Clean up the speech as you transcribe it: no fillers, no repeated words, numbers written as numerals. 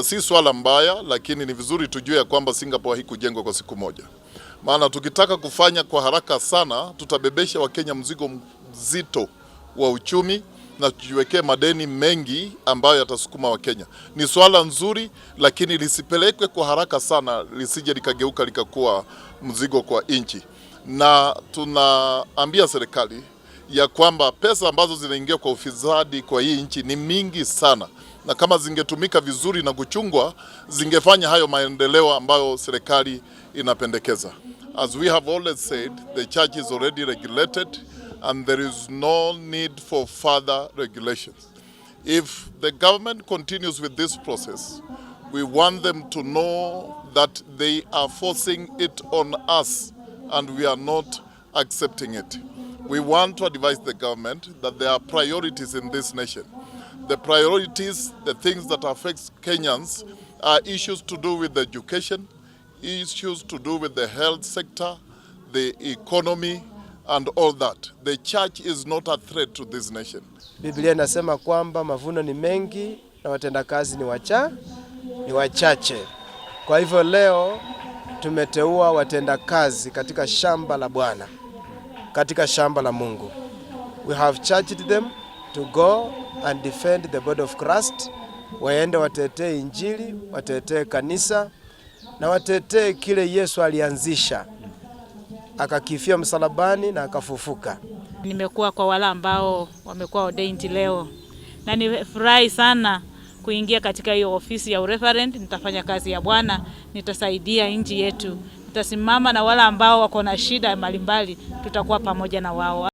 Si swala mbaya, lakini ni vizuri tujue ya kwamba Singapore haikujengwa kwa siku moja. Maana tukitaka kufanya kwa haraka sana, tutabebesha Wakenya mzigo mzito wa uchumi na tujiwekee madeni mengi ambayo yatasukuma Wakenya. Ni swala nzuri, lakini lisipelekwe kwa haraka sana, lisije likageuka likakuwa mzigo kwa nchi. Na tunaambia serikali ya kwamba pesa ambazo zinaingia kwa ufisadi kwa hii nchi ni mingi sana, na kama zingetumika vizuri na kuchungwa, zingefanya hayo maendeleo ambayo serikali inapendekeza. As we have always said, the church is already regulated and there is no need for further regulations. If the government continues with this process, we want them to know that they are forcing it on us and we are not accepting it. We want to advise the government that there are priorities in this nation. The priorities, the things that affect Kenyans, are issues to do with education, issues to do with the health sector, the economy, and all that. The church is not a threat to this nation. Biblia inasema kwamba mavuno ni mengi na watendakazi ni wachache. Kwa hivyo leo tumeteua watendakazi katika shamba la Bwana, katika shamba la Mungu. We have charged them to go and defend the body of Christ. Waende watetee Injili, watetee kanisa na watetee kile Yesu alianzisha, akakifia msalabani na akafufuka. Nimekuwa kwa wale ambao wamekuwa ordained leo, na nifurahi sana kuingia katika hiyo ofisi ya reverend. Nitafanya kazi ya Bwana, nitasaidia nchi yetu, nitasimama na wale ambao wako na shida mbalimbali, tutakuwa pamoja na wao.